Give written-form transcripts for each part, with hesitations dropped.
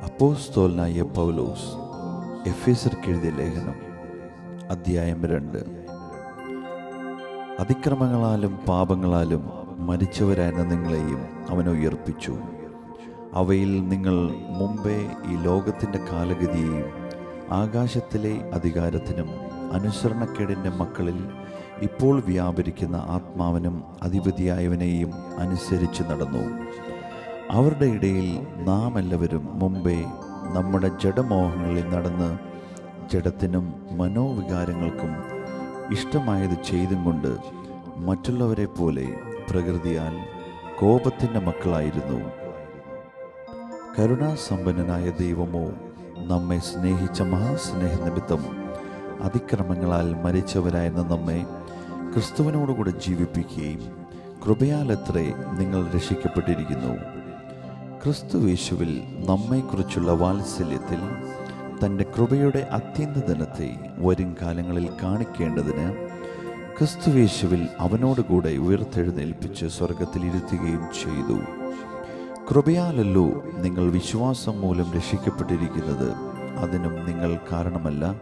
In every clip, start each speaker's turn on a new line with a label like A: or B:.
A: അപ്പോസ്തലനായ പൗലോസ് എഫേസ്യർക്ക് എഴുതിയ ലേഖനം, അധ്യായം 2. അതിക്രമങ്ങളാലും പാപങ്ങളാലും മരിച്ചവരായിരുന്ന നിങ്ങളെയും അവൻ ഉയർപ്പിച്ചു. അവയിൽ നിങ്ങൾ മുമ്പേ ഈ ലോകത്തിൻ്റെ കാലഗതിയെയും ആകാശത്തിലെ അധികാരത്തിനും അനുസരണക്കേടിൻ്റെ മക്കളിൽ ഇപ്പോൾ വ്യാപരിക്കുന്ന ആത്മാവിനും അധിപതിയായവനെയും അനുസരിച്ച് നടന്നു. അവരുടെ ഇടയിൽ നാം എല്ലാവരും മുമ്പേ നമ്മുടെ ജഡമോഹങ്ങളിൽ നടന്ന് ജഡത്തിനും മനോവികാരങ്ങൾക്കും ഇഷ്ടമായത് ചെയ്തും കൊണ്ട് മറ്റുള്ളവരെ പോലെ പ്രകൃതിയാൽ കോപത്തിൻ്റെ മക്കളായിരുന്നു. കരുണാസമ്പന്നനായ ദൈവമോ നമ്മെ സ്നേഹിച്ച മഹാസ്നേഹനിമിത്തം അതിക്രമങ്ങളാൽ മരിച്ചവരായിരുന്ന നമ്മെ ക്രിസ്തുവിനോടുകൂടെ ജീവിപ്പിക്കുകയും കൃപയാലത്രേ നിങ്ങൾ രക്ഷിക്കപ്പെട്ടിരിക്കുന്നു. ക്രിസ്തുയേശുവിൽ നമ്മെക്കുറിച്ചുള്ള വാത്സല്യത്തിൽ തൻ്റെ കൃപയുടെ അത്യന്തദിനത്തെ വരും കാലങ്ങളിൽ കാണിക്കേണ്ടതിന് ക്രിസ്തുയേശുവിൽ അവനോടുകൂടെ ഉയർത്തെഴുന്നേൽപ്പിച്ച് സ്വർഗത്തിലിരുത്തുകയും ചെയ്തു. കൃപയാലല്ലോ നിങ്ങൾ വിശ്വാസം മൂലം രക്ഷിക്കപ്പെട്ടിരിക്കുന്നത്. അതിനും നിങ്ങൾ കാരണമല്ല,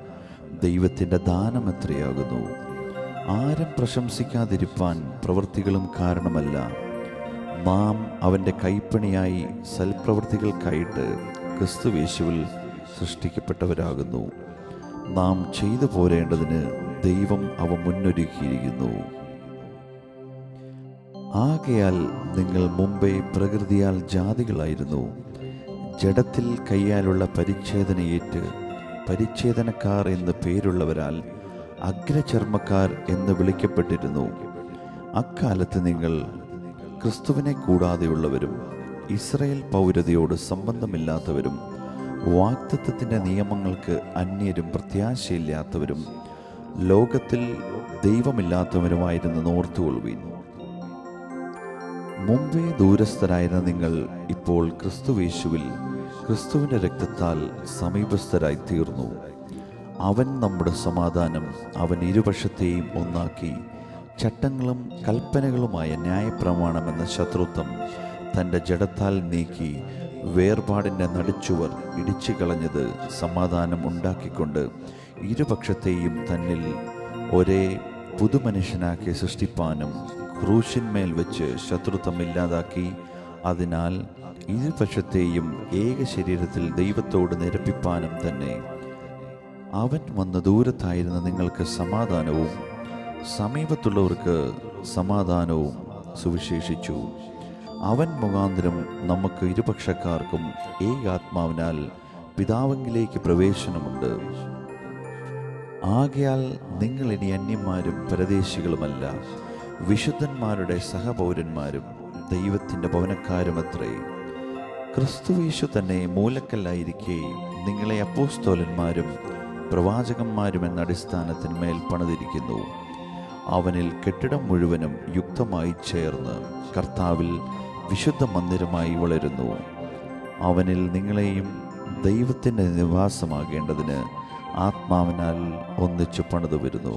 A: ദൈവത്തിൻ്റെ ദാനം എത്രയാകുന്നു. ആരും പ്രശംസിക്കാതിരിപ്പാൻ പ്രവൃത്തികളും കാരണമല്ല. നാം അവൻ്റെ കൈപ്പണിയായി സൽപ്രവൃത്തികൾക്കായിട്ട് ക്രിസ്തുയേശുവിൽ സൃഷ്ടിക്കപ്പെട്ടവരാകുന്നു. നാം ചെയ്തു പോരേണ്ടതിന് ദൈവം അവ മുന്നൊരുക്കിയിരിക്കുന്നു. ആകയാൽ നിങ്ങൾ മുമ്പേ പ്രകൃതിയാൽ ജാതികളായിരുന്നു. ജഡത്തിൽ കയ്യാലുള്ള പരിച്ഛേദനയേറ്റ് പരിച്ഛേദനക്കാർ എന്ന് പേരുള്ളവരാൽ അഗ്രചർമ്മക്കാർ എന്ന് വിളിക്കപ്പെട്ടിരുന്നു. അക്കാലത്ത് നിങ്ങൾ ക്രിസ്തുവിനെ കൂടാതെയുള്ളവരും ഇസ്രായേൽ പൗരതയോട് സംബന്ധമില്ലാത്തവരും വാഗ്ദത്തത്തിൻ്റെ നിയമങ്ങൾക്ക് അന്യരും പ്രത്യാശയില്ലാത്തവരും ലോകത്തിൽ ദൈവമില്ലാത്തവരുമായിരുന്നെന്ന് ഓർത്തുകൊള്ളുവിൻ. മുമ്പേ ദൂരസ്ഥരായിരുന്ന നിങ്ങൾ ഇപ്പോൾ ക്രിസ്തുയേശുവിൽ ക്രിസ്തുവിൻ്റെ രക്തത്താൽ സമീപസ്ഥരായി തീർന്നു. അവൻ നമ്മുടെ സമാധാനം. അവൻ ഇരുപക്ഷത്തെയും ഒന്നാക്കി ചട്ടങ്ങളും കൽപ്പനകളുമായ ന്യായപ്രമാണമെന്ന ശത്രുത്വം തൻ്റെ ജഡത്താൽ നീക്കി വേർപാടിൻ്റെ നടുച്ചുവർ ഇടിച്ചു കളഞ്ഞത് സമാധാനം ഉണ്ടാക്കിക്കൊണ്ട് ഇരുപക്ഷത്തെയും തന്നിൽ ഒരേ പുതുമനുഷ്യനാക്കി സൃഷ്ടിപ്പാനും ക്രൂശിന്മേൽ വെച്ച് ശത്രുത്വം ഇല്ലാതാക്കി അതിനാൽ ഇരുപക്ഷത്തെയും ഏക ശരീരത്തിൽ ദൈവത്തോട് നിരപ്പിപ്പാനും തന്നെ അവൻ വന്ന ദൂരത്തായിരുന്ന നിങ്ങൾക്ക് സമാധാനവും സമീപത്തുള്ളവർക്ക് സമാധാനവും സുവിശേഷിച്ചു. അവൻ മുഖാന്തരം നമുക്ക് ഇരുപക്ഷക്കാർക്കും ഏകാത്മാവിനാൽ പിതാവിലേക്ക് പ്രവേശനമുണ്ട്. ആകയാൽ നിങ്ങൾ ഇനി അന്യന്മാരും പരദേശികളുമല്ല, വിശുദ്ധന്മാരുടെ സഹപൗരന്മാരും ദൈവത്തിൻ്റെ ഭവനക്കാരുമത്രേ. ക്രിസ്തുയേശു തന്നെ മൂലക്കല്ലായിരിക്കെ നിങ്ങളെ അപ്പോസ്തലന്മാരും പ്രവാചകന്മാരും എന്ന അടിസ്ഥാനത്തിന്മേൽ പണിതിരിക്കുന്നു. അവനിൽ കെട്ടിടം മുഴുവനും യുക്തമായി ചേർന്ന് കർത്താവിൽ വിശുദ്ധ മന്ദിരമായി വളരുന്നു. അവനിൽ നിങ്ങളെയും ദൈവത്തിൻ്റെ നിവാസമാകേണ്ടതിന് ആത്മാവിനാൽ ഒന്നിച്ചു പണിതു വരുന്നു.